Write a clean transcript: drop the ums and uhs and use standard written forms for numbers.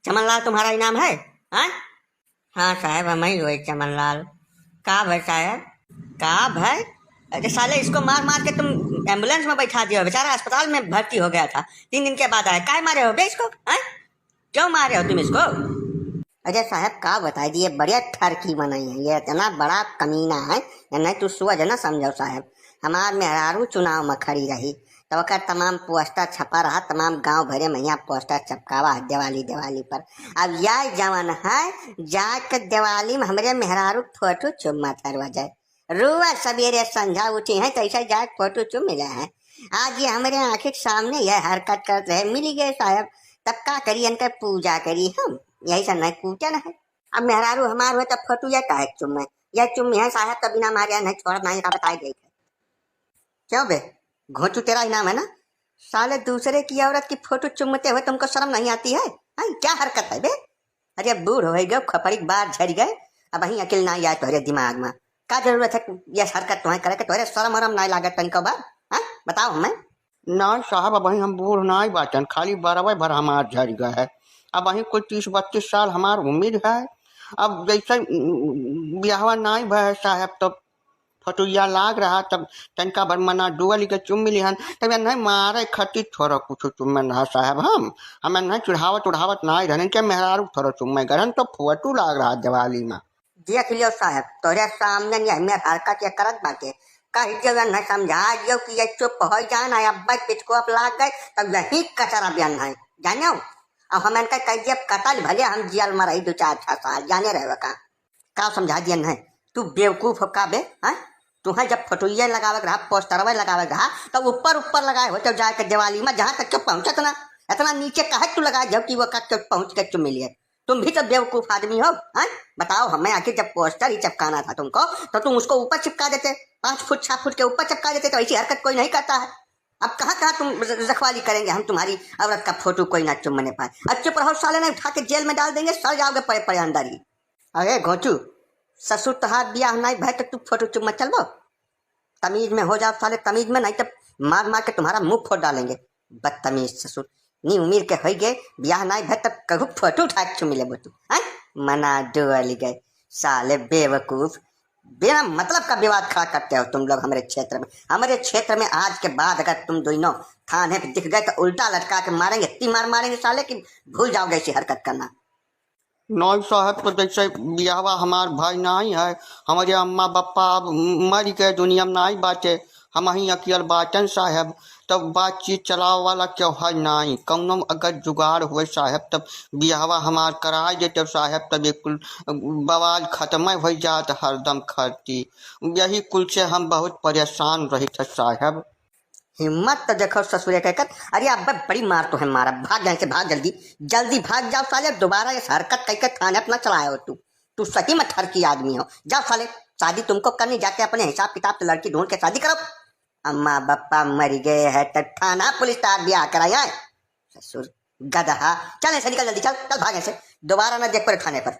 चमनलाल तुम्हारा ही नाम है? हाँ हाँ साहब, हम ही हुए चमनलाल। का भाई साहब, का भाई? अरे साले, इसको मार मार के तुम एम्बुलेंस में बैठा दिया, बेचारा अस्पताल में भर्ती हो गया था, 3 दिन के बाद आया। काय मारे हो बे इसको? हाँ, क्यों मारे हो तुम इसको? अरे साहब का बता दिए, बढ़िया ठरकी बनाई है, ये इतना बड़ा कमीना है। नहीं तू सोच ना, समझो साहब। हमार मेहरारू चुनाव में खड़ी रही तो ओकर तमाम पोस्टर छपा रहा, तमाम गांव भरे में यहाँ पोस्टर छपकावा है दिवाली दिवाली पर। अब यह जवान है, जाके दिवाली में हमरे मेहरारू फोटो चुम्मा करवा जाए। रोज सवेरे संझा उठी है तैसे जाके फोटो चुम मिला है। आज ये हमारे आंखें के सामने यह हरकत करते रहे, मिल गए साहब। तब का करी, इनका पूजा करी हम, यही सब नहीं पूछन है। अब मेहरारू हमार हुए तब फोटो यह काहे चुम है, यह चुम है साहब, तभी ना हमारे यहाँ नहीं छोड़ नहीं का बताई गई है। क्यों बे, घोचू तेरा ही नाम है ना? साले दूसरे की औरत की फोटो चुमते हुए तुमको शर्म नहीं आती है? हाँ, क्या हरकत है बे? अरे बूढ़ हो गए, खपड़ी बार झड़ गए, अब वही अकेले नहीं आए तोहरे दिमाग में। का जरूरत है ये हरकत तुम्हें करे के? तोहरे शर्म वरम नहीं लागत तनिको बार? हाँ बताओ हमें। नहीं साहब, अब हम बूढ़ नहीं बाटन, खाली बरवे भर हमार झड़ गए है। अब वही कोई 30-32 साल हमार उम्र है। अब जैसे ब्याहवा नहीं भय साहब, तब फटुया लाग रहा, तब तनका भर मना डुअल के चुम मिली हन, तब नहीं मारे खती थोड़ा कुछ चुम्बन रहा साहब। हमें नहीं चढ़ावत उड़ावत नहीं रहने के मेहरारू थोड़ा चुम्बे गरन, तो फोटू लाग रहा दिवाली में। देख लियो साहब, तोरे सामने नहीं हमें हरकत ये करत बाटे। कही जगह न समझा दियो कि ये चुप हो जाना, अब पिचको अब लाग गए तब यही कचरा बयान है, जानो। अब हम इनका कह दिया कतल, भले हम जेल में रही 2-4 साल, जाने रहे का समझा दिया नहीं। तू बेवकूफ हो का बे? हाँ, तुम्हें जब फोटोइया लगावे रहा, पोस्टरवा लगावे रहा, तो ऊपर ऊपर लगाए हो जब जाके दिवाली में, जहां तक क्यों पहुंचत ना, इतना नीचे कहे तू लगाए जब कि वो पहुंच के चुम मिलिए। तुम भी तो बेवकूफ आदमी हो। हाँ बताओ हमें, आखिर जब पोस्टर ही चिपकाना था तुमको तो तुम उसको ऊपर चिपका देते, 5 फुट 6 फुट के ऊपर चिपका देते, तो ऐसी हरकत कोई नहीं करता है। अब कहाँ कहाँ तुम रखवाली करेंगे हम तुम्हारी औरत का फोटो कोई ना चुमने पाए। अब चुप रहो साले, नहीं उठा के जेल में डाल देंगे, सड़ जाओगे पड़े पड़े अंदर ही। अरे घोचू, ससुर तहार ब्याह नहीं भाई तो तू फोटो चुम मत चलबो। तमीज में हो जाओ साले, तमीज में नहीं तो मार मार के तुम्हारा मुंह फोड़ डालेंगे। बदतमीज ससुर, नी उम्र के हो गए, ब्याह नहीं भाई तब कहू फोटो उठा के मिले बतू। मना डुअल गए साले बेवकूफ, बिना मतलब का विवाद खड़ा करते हो तुम लोग हमारे क्षेत्र में। हमारे क्षेत्र में आज के बाद अगर तुम दोनों थाने पे दिख गए तो उल्टा लटका के मारेंगे, इतनी मार मारेंगे साले कि भूल जाओगे ऐसी हरकत करना। नहीं साहब, तो जैसे ब्याहवा हमार भाई नहीं है, हमारे अम्मा पापा अब मर गए, दुनिया में नहीं बाटे, हम ही अकेल बाटन साहब। तब बातचीत चलाव वाला क्यों है नहीं, कौनो अगर जुगाड़ हुए साहब तब ब्याहवा हमार कराए देते साहब, तब एक कुल बवाल खत्म हो जात हरदम खरती। यही कुल से हम बहुत परेशान रही थे साहब। हिम्मत तो देखो ससुरे कहकर। अरे अब बड़ी मार तो है मारा, भाग यहाँ से, भाग जल्दी जल्दी भाग जाओ साले, दोबारा ये हरकत कहकर थाने अपना चलाए हो तू। तू सही में ठरकी आदमी हो, जाओ साले। शादी तुमको करनी, जाके अपने हिसाब किताब से लड़की ढूंढ के शादी करो। अम्मा बप्पा मर गए है तो थाना पुलिस तार ब्याह कराया है। ससुर गधा, चल ऐसे निकल जल्दी, चल चल भाग ऐसे, दोबारा ना देख पड़े थाने पर।